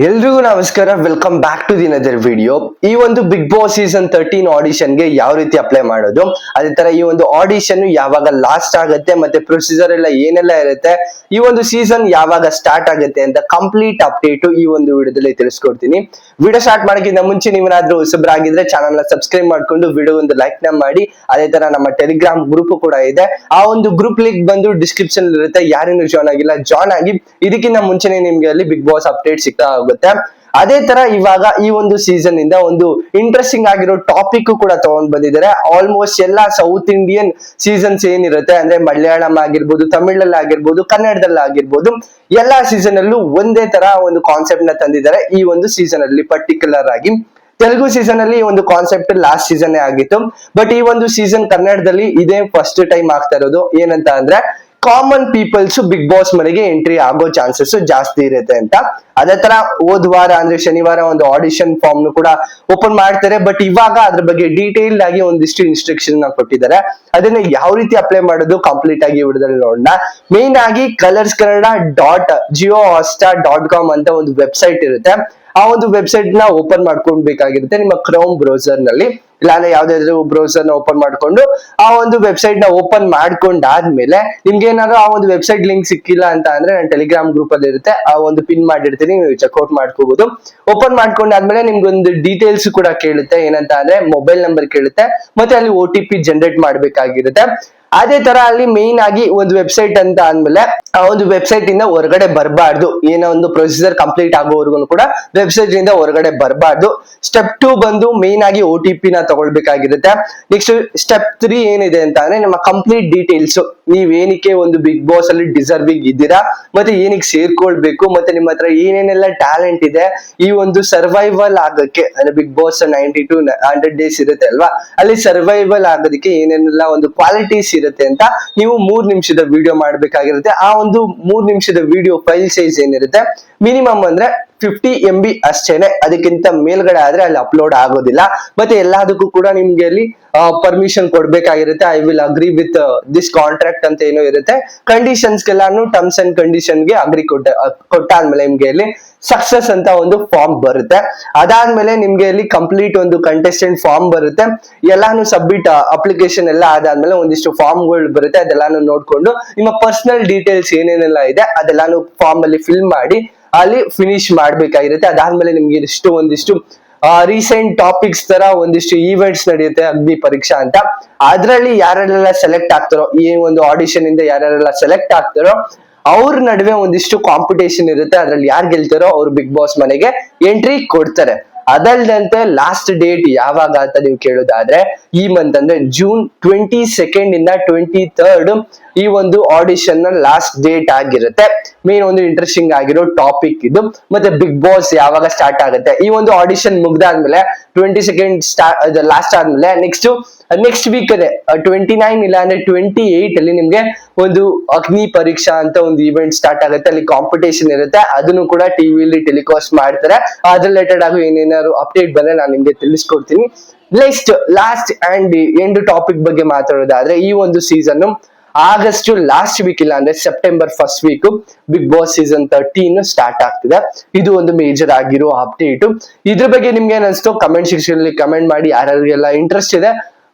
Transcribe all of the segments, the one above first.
ಎಲ್ರಿಗೂ ನಮಸ್ಕಾರ, welcome back to the another video. ಈ ಒಂದು ಬಿಗ್ ಬಾಸ್ ಸೀಸನ್ 13 ಆಡಿಷನ್ಗೆ ಯಾವ ರೀತಿ ಅಪ್ಲೈ ಮಾಡೋದು, ಅದೇ ತರ ಈ ಒಂದು ಆಡಿಷನ್ ಯಾವಾಗ ಲಾಸ್ಟ್ ಆಗುತ್ತೆ, ಮತ್ತೆ ಪ್ರೊಸೀಜರ್ ಎಲ್ಲ ಏನೆಲ್ಲ ಇರುತ್ತೆ, ಈ ಒಂದು ಸೀಸನ್ ಯಾವಾಗ ಸ್ಟಾರ್ಟ್ ಆಗುತ್ತೆ ಅಂತ ಕಂಪ್ಲೀಟ್ ಅಪ್ಡೇಟ್ ಈ ಒಂದು ವಿಡಿಯೋದಲ್ಲಿ ತಿಳಿಸ್ಕೊಡ್ತೀನಿ. ವಿಡಿಯೋ ಸ್ಟಾರ್ಟ್ ಮಾಡೋಕ್ಕಿಂತ ಮುಂಚೆ ನೀವೇನಾದ್ರೂ ಹೊಸಬರಾಗಿದ್ರೆ ಚಾನಲ್ ನ ಸಬ್ಸ್ಕ್ರೈಬ್ ಮಾಡ್ಕೊಂಡು ವಿಡಿಯೋ ಒಂದು ಲೈಕ್ ನ ಮಾಡಿ. ಅದೇ ತರ ನಮ್ಮ ಟೆಲಿಗ್ರಾಮ್ ಗ್ರೂಪ್ ಕೂಡ ಇದೆ, ಆ ಒಂದು ಗ್ರೂಪ್ ಲಿಂಕ್ ಬಂದು ಡಿಸ್ಕ್ರಿಪ್ಷನ್ ಇರುತ್ತೆ. ಯಾರೇನು ಜಾಯ್ನ್ ಆಗಿಲ್ಲ ಜಾಯ್ನ್ ಆಗಿ. ಇದಕ್ಕಿಂತ ಮುಂಚೆನೆ ನಿಮ್ಗೆ ಅಲ್ಲಿ ಬಿಗ್ ಬಾಸ್ ಅಪ್ಡೇಟ್ ಸಿಗ್ತಾ ಹೋಗುತ್ತೆ. ಅದೇ ತರ ಇವಾಗ ಈ ಒಂದು ಸೀಸನ್ ಇಂದ ಒಂದು ಇಂಟ್ರೆಸ್ಟಿಂಗ್ ಆಗಿರೋ ಟಾಪಿಕ್ ಕೂಡ ತಗೊಂಡ್ ಬಂದಿದ್ದಾರೆ. ಆಲ್ಮೋಸ್ಟ್ ಎಲ್ಲಾ ಸೌತ್ ಇಂಡಿಯನ್ ಸೀಸನ್ಸ್ ಏನಿರುತ್ತೆ ಅಂದ್ರೆ ಮಲಯಾಳಂ ಆಗಿರ್ಬೋದು, ತಮಿಳಲ್ಲಿ ಆಗಿರ್ಬೋದು, ಕನ್ನಡದಲ್ಲಿ ಆಗಿರ್ಬೋದು, ಎಲ್ಲಾ ಸೀಸನ್ ಅಲ್ಲೂ ಒಂದೇ ತರ ಒಂದು ಕಾನ್ಸೆಪ್ಟ್ ನ ತಂದಿದ್ದಾರೆ. ಈ ಒಂದು ಸೀಸನ್ ಅಲ್ಲಿ ಪರ್ಟಿಕ್ಯುಲರ್ ಆಗಿ ತೆಲುಗು ಸೀಸನ್ ಅಲ್ಲಿ ಒಂದು ಕಾನ್ಸೆಪ್ಟ್ ಲಾಸ್ಟ್ ಸೀಸನ್ ಆಗಿತ್ತು, ಬಟ್ ಈ ಒಂದು ಸೀಸನ್ ಕನ್ನಡದಲ್ಲಿ ಇದೇ ಫಸ್ಟ್ ಟೈಮ್ ಆಗ್ತಾ ಇರೋದು. ಏನಂತ ಅಂದ್ರೆ ಕಾಮನ್ ಪೀಪಲ್ಸ್ ಬಿಗ್ ಬಾಸ್ ಮನೆಗೆ ಎಂಟ್ರಿ ಆಗೋ ಚಾನ್ಸಸ್ ಜಾಸ್ತಿ ಇರುತ್ತೆ ಅಂತ. ಅದೇ ತರ ಹೋದ್ ವಾರ ಅಂದ್ರೆ ಶನಿವಾರ ಒಂದು ಆಡಿಷನ್ ಫಾರ್ಮ್ ಕೂಡ ಓಪನ್ ಮಾಡ್ತಾರೆ, ಬಟ್ ಇವಾಗ ಅದ್ರ ಬಗ್ಗೆ ಡೀಟೇಲ್ ಆಗಿ ಒಂದಿಷ್ಟು ಇನ್ಸ್ಟ್ರಕ್ಷನ್ ಕೊಟ್ಟಿದ್ದಾರೆ. ಅದನ್ನ ಯಾವ ರೀತಿ ಅಪ್ಲೈ ಮಾಡೋದು ಕಂಪ್ಲೀಟ್ ಆಗಿ ವಿಡಿಯೋದಲ್ಲಿ ನೋಡೋಣ. ಮೇನ್ ಆಗಿ ಕಲರ್ಸ್ ಕನ್ನಡ .JioHotstar.com ಅಂತ ಒಂದು ವೆಬ್ಸೈಟ್ ಇರುತ್ತೆ. ಆ ಒಂದು ವೆಬ್ಸೈಟ್ ನ ಓಪನ್ ಮಾಡ್ಕೊಳ್ಬೇಕಾಗಿರುತ್ತೆ ನಿಮ್ಮ ಕ್ರೋಮ್ ಬ್ರೌಸರ್ ನಲ್ಲಿ, ಇಲ್ಲಾಂದ್ರೆ ಯಾವ್ದಾದ್ರು ಬ್ರೌಸರ್ ನ ಓಪನ್ ಮಾಡ್ಕೊಂಡು ಆ ಒಂದು ವೆಬ್ಸೈಟ್ ನ ಓಪನ್ ಮಾಡ್ಕೊಂಡಾದ್ಮೇಲೆ ನಿಮ್ಗೆ ಏನಾದ್ರು ಆ ಒಂದು ವೆಬ್ಸೈಟ್ ಲಿಂಕ್ ಸಿಕ್ಕಿಲ್ಲ ಅಂತ ಅಂದ್ರೆ ನಾನು ಟೆಲಿಗ್ರಾಮ್ ಗ್ರೂಪ್ ಅಲ್ಲಿ ಇರುತ್ತೆ, ಆ ಒಂದು ಪಿನ್ ಮಾಡಿರ್ತೀನಿ, ನೀವು ಚೆಕ್ಔಟ್ ಮಾಡ್ಕೋಬಹುದು. ಓಪನ್ ಮಾಡ್ಕೊಂಡಾದ್ಮೇಲೆ ನಿಮ್ಗೆ ಒಂದು ಡೀಟೇಲ್ಸ್ ಕೂಡ ಕೇಳುತ್ತೆ. ಏನಂತ ಅಂದ್ರೆ ಮೊಬೈಲ್ ನಂಬರ್ ಕೇಳುತ್ತೆ, ಮತ್ತೆ ಅಲ್ಲಿ OTP ಜನರೇಟ್ ಮಾಡ್ಬೇಕಾಗಿರುತ್ತೆ. ಅದೇ ತರ ಅಲ್ಲಿ ಮೇನ್ ಆಗಿ ಒಂದು ವೆಬ್ಸೈಟ್ ಅಂತ ಅಂದ್ಮೇಲೆ ಆ ಒಂದು ವೆಬ್ಸೈಟ್ ಇಂದ ಹೊರಗಡೆ ಬರಬಾರ್ದು. ಏನೋ ಒಂದು ಪ್ರೊಸೀಜರ್ ಕಂಪ್ಲೀಟ್ ಆಗೋವರೆಗೂ ಕೂಡ ವೆಬ್ಸೈಟ್ ಇಂದ ಹೊರಗಡೆ ಬರಬಾರ್ದು. ಸ್ಟೆಪ್ 2 ಬಂದು ಮೇನ್ ಆಗಿ OTP ನ ತಗೊಳ್ಬೇಕಾಗಿರುತ್ತೆ. ನೆಕ್ಸ್ಟ್ ಸ್ಟೆಪ್ 3 ಏನಿದೆ ಅಂತ ಅಂದ್ರೆ ನಿಮ್ಮ ಕಂಪ್ಲೀಟ್ ಡೀಟೇಲ್ಸ್, ನೀವ್ ಏನಕ್ಕೆ ಒಂದು ಬಿಗ್ ಬಾಸ್ ಅಲ್ಲಿ ಡಿಸರ್ವಿಂಗ್ ಇದ್ದೀರಾ, ಮತ್ತೆ ಏನಕ್ಕೆ ಸೇರ್ಕೊಳ್ಬೇಕು, ಮತ್ತೆ ನಿಮ್ಮ ಹತ್ರ ಏನೇನೆಲ್ಲ ಟ್ಯಾಲೆಂಟ್ ಇದೆ ಈ ಒಂದು ಸರ್ವೈವಲ್ ಆಗಕ್ಕೆ, ಅಂದ್ರೆ ಬಿಗ್ ಬಾಸ್ 90 to 100 ಡೇಸ್ ಇರುತ್ತೆ ಅಲ್ವಾ, ಅಲ್ಲಿ ಸರ್ವೈವಲ್ ಆಗೋದಕ್ಕೆ ಏನೇನೆಲ್ಲ ಒಂದು ಕ್ವಾಲಿಟೀಸ್ ಇರುತ್ತೆ ಅಂತ ನೀವು 3 ನಿಮಿಷದ ವಿಡಿಯೋ ಮಾಡ್ಬೇಕಾಗಿರುತ್ತೆ. ಆ ಒಂದು 3 ನಿಮಿಷದ ವಿಡಿಯೋ ಫೈಲ್ ಸೈಜ್ ಏನಿರುತ್ತೆ ಮಿನಿಮಮ್ ಅಂದ್ರೆ 50 MB ಅಷ್ಟೇನೆ, ಅದಕ್ಕಿಂತ ಮೇಲ್ಗಡೆ ಆದ್ರೆ ಅಲ್ಲಿ ಅಪ್ಲೋಡ್ ಆಗೋದಿಲ್ಲ. ಮತ್ತೆ ಎಲ್ಲದಕ್ಕೂ ಕೂಡ ನಿಮ್ಗೆ ಅಲ್ಲಿ ಪರ್ಮಿಷನ್ ಕೊಡ್ಬೇಕಾಗಿರುತ್ತೆ. I will agree with this contract ಅಂತ ಏನೋ ಇರುತ್ತೆ. ಕಂಡೀಷನ್ಸ್ ಗೆಲ್ಲಾನು ಟರ್ಮ್ಸ್ ಅಂಡ್ ಕಂಡೀಷನ್ ಗೆ ಅಗ್ರಿ ಕೊಟ್ಟಾದ್ಮೇಲೆ ನಿಮ್ಗೆ ಇಲ್ಲಿ ಸಕ್ಸಸ್ ಅಂತ ಒಂದು ಫಾರ್ಮ್ ಬರುತ್ತೆ. ಅದಾದ್ಮೇಲೆ ನಿಮ್ಗೆ ಇಲ್ಲಿ ಕಂಪ್ಲೀಟ್ ಒಂದು ಕಂಟೆಸ್ಟೆಂಟ್ ಫಾರ್ಮ್ ಬರುತ್ತೆ. ಎಲ್ಲಾನು ಸಬ್ಮಿಟ್ ಅಪ್ಲಿಕೇಶನ್ ಎಲ್ಲ ಆದಾದ್ಮೇಲೆ ಒಂದಿಷ್ಟು ಫಾರ್ಮ್ ಗಳು ಬರುತ್ತೆ. ಅದೆಲ್ಲಾನು ನೋಡ್ಕೊಂಡು ನಿಮ್ಮ ಪರ್ಸನಲ್ ಡೀಟೇಲ್ಸ್ ಏನೇನೆಲ್ಲ ಇದೆ ಅದೆಲ್ಲಾನು ಫಾರ್ಮ್ ಅಲ್ಲಿ ಫಿಲ್ ಮಾಡಿ ಅಲ್ಲಿ ಫಿನಿಶ್ ಮಾಡ್ಬೇಕಾಗಿರುತ್ತೆ. ಅದಾದ್ಮೇಲೆ ನಿಮ್ಗೆ ಒಂದಿಷ್ಟು ರೀಸೆಂಟ್ ಟಾಪಿಕ್ಸ್ ತರ ಒಂದಿಷ್ಟು ಈವೆಂಟ್ಸ್ ನಡೆಯುತ್ತೆ, ಅಗ್ನಿ ಪರೀಕ್ಷಾ ಅಂತ. ಅದ್ರಲ್ಲಿ ಯಾರೆಲ್ಲ ಸೆಲೆಕ್ಟ್ ಆಗ್ತಾರೋ, ಈ ಒಂದು ಆಡಿಷನ್ ಇಂದ ಯಾರೆಲ್ಲ ಸೆಲೆಕ್ಟ್ ಆಗ್ತಾರೋ ಅವ್ರ ನಡುವೆ ಒಂದಿಷ್ಟು ಕಾಂಪಿಟೇಷನ್ ಇರುತ್ತೆ. ಅದ್ರಲ್ಲಿ ಯಾರು ಗೆಲ್ತಾರೋ ಅವ್ರು ಬಿಗ್ ಬಾಸ್ ಮನೆಗೆ ಎಂಟ್ರಿ ಕೊಡ್ತಾರೆ. ಅದಲ್ದಂತೆ ಲಾಸ್ಟ್ ಡೇಟ್ ಯಾವಾಗ ಅಂತ ನೀವು ಕೇಳೋದಾದ್ರೆ ಈ ಮಂತ್ ಅಂದ್ರೆ June 22 ಇಂದ 23 ಈ ಒಂದು ಆಡಿಷನ್ ನ ಲಾಸ್ಟ್ ಡೇಟ್ ಆಗಿರುತ್ತೆ. ಮೇನ್ ಒಂದು ಇಂಟ್ರೆಸ್ಟಿಂಗ್ ಆಗಿರೋ ಟಾಪಿಕ್ ಇದು. ಮತ್ತೆ ಬಿಗ್ ಬಾಸ್ ಯಾವಾಗ ಸ್ಟಾರ್ಟ್ ಆಗುತ್ತೆ, ಈ ಒಂದು ಆಡಿಷನ್ ಮುಗ್ದಾದ್ಮೇಲೆ 22 ಲಾಸ್ಟ್ ಆದ್ಮೇಲೆ ನೆಕ್ಸ್ಟ್ ವೀಕ್ ಅದೇ 29 ಇಲ್ಲ ಅಂದ್ರೆ 28 ಅಲ್ಲಿ ನಿಮ್ಗೆ ಒಂದು ಅಗ್ನಿ ಪರೀಕ್ಷಾ ಅಂತ ಒಂದು ಇವೆಂಟ್ ಸ್ಟಾರ್ಟ್ ಆಗುತ್ತೆ. ಅಲ್ಲಿ ಕಾಂಪಿಟೇಷನ್ ಇರುತ್ತೆ, ಅದನ್ನು ಕೂಡ ಟಿವಿಲಿ ಟೆಲಿಕಾಸ್ಟ್ ಮಾಡ್ತಾರೆ. ಅದ್ರ ರಿಲೇಟೆಡ್ ಆಗಿ ಏನೇನಾದ್ರು ಅಪ್ಡೇಟ್ ಬಂದ್ರೆ ನಾನು ನಿಮ್ಗೆ ತಿಳಿಸ್ಕೊಡ್ತೀನಿ. Next last and end topic ಬಗ್ಗೆ ಮಾತಾಡೋದಾದ್ರೆ ಈ ಒಂದು ಸೀಸನ್ ಆಗಸ್ಟ್ ಲಾಸ್ಟ್ ವೀಕ್ ಇಲ್ಲ ಅಂದ್ರೆ September first week Bigg Boss season 13 start ಆಗ್ತಿದೆ. ಇದು ಒಂದು ಮೇಜರ್ ಆಗಿರೋ ಅಪ್ಡೇಟ್. ಇದ್ರ ಬಗ್ಗೆ ನಿಮ್ಗೆ ಏನಿಸ್ತು ಕಮೆಂಟ್ ಸೆಕ್ಷನ್ ಅಲ್ಲಿ ಕಮೆಂಟ್ ಮಾಡಿ. ಯಾರಿಗೆಲ್ಲ ಇಂಟ್ರೆಸ್ಟ್ ಇದೆ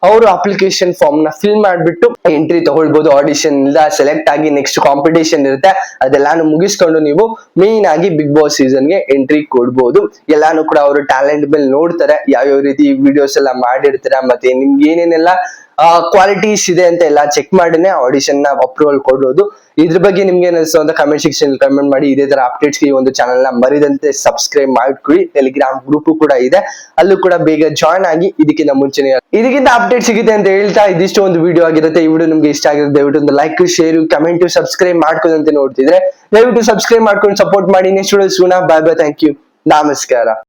ಅವರು ಅಪ್ಲಿಕೇಶನ್ ಫಾರ್ಮ್ ನ ಫಿಲ್ ಮಾಡ್ಬಿಟ್ಟು ಎಂಟ್ರಿ ತಗೊಳ್ಬಹುದು. ಆಡಿಷನ್ ಇಂದ ಸೆಲೆಕ್ಟ್ ಆಗಿ ನೆಕ್ಸ್ಟ್ ಕಾಂಪಿಟೇಷನ್ ಇರುತ್ತೆ, ಅದೆಲ್ಲಾನು ಮುಗಿಸ್ಕೊಂಡು ನೀವು ಮೇನ್ ಆಗಿ ಬಿಗ್ ಬಾಸ್ ಸೀಸನ್ ಗೆ ಎಂಟ್ರಿ ಕೊಡ್ಬೋದು. ಎಲ್ಲಾನು ಕೂಡ ಅವರು ಟ್ಯಾಲೆಂಟ್ ಮೇಲೆ ನೋಡ್ತಾರೆ, ಯಾವ್ಯಾವ ರೀತಿ ವಿಡಿಯೋಸ್ ಎಲ್ಲ ಮಾಡಿರ್ತಾರೆ, ಮತ್ತೆ ನಿಮ್ಗೆ ಏನೇನೆಲ್ಲ ಕ್ವಾಲಿಟೀಸ್ ಇದೆ ಅಂತ ಎಲ್ಲ ಚೆಕ್ ಮಾಡಿನೇ ಆಡಿಷನ್ ನ ಅಪ್ರೂವಲ್ ಕೊಡೋದು. ಇದ್ರ ಬಗ್ಗೆ ನಿಮ್ಗೆ ಏನಿಸ್ತು ಅಂತ ಕಮೆಂಟ್ ಸೆಕ್ಷನ್ ಕಮೆಂಟ್ ಮಾಡಿ. ಇದೇ ತರ ಅಪ್ಡೇಟ್ಸ್ ಈ ಒಂದು ಚಾನಲ್ ನ ಮರಿದಂತೆ ಸಬ್ಸ್ಕ್ರೈಬ್ ಮಾಡ್ಕೊಳ್ಳಿ. ಟೆಲಿಗ್ರಾಮ್ ಗ್ರೂಪ್ ಕೂಡ ಇದೆ, ಅಲ್ಲೂ ಕೂಡ ಬೇಗ ಜಾಯ್ನ್ ಆಗಿ. ಇದಕ್ಕಿಂತ ಅಪ್ಡೇಟ್ ಸಿಗುತ್ತೆ ಅಂತ ಹೇಳ್ತಾ ಇದಿಷ್ಟು ಒಂದು ವಿಡಿಯೋ ಆಗಿರುತ್ತೆ. ಈ ವಿಡಿಯೋ ನಿಮ್ಗೆ ಇಷ್ಟ ಆಗಿರುತ್ತೆ ದಯವಿಟ್ಟು ಒಂದು ಲೈಕ್, ಶೇರ್, ಕಮೆಂಟ್, ಸಬ್ಸ್ಕ್ರೈಬ್ ಮಾಡ್ಕೊಂಡಂತೆ ನೋಡ್ತಿದ್ರೆ ದಯವಿಟ್ಟು ಸಬ್ಸ್ಕ್ರೈಬ್ ಮಾಡ್ಕೊಂಡು ಸಪೋರ್ಟ್ ಮಾಡಿ. ನೆಕ್ಸ್ಟ್ ವಿಡಿಯೋ ಸಿಗೋಣ. ಬೈ ಬೈ, ಥ್ಯಾಂಕ್ ಯು, ನಮಸ್ಕಾರ.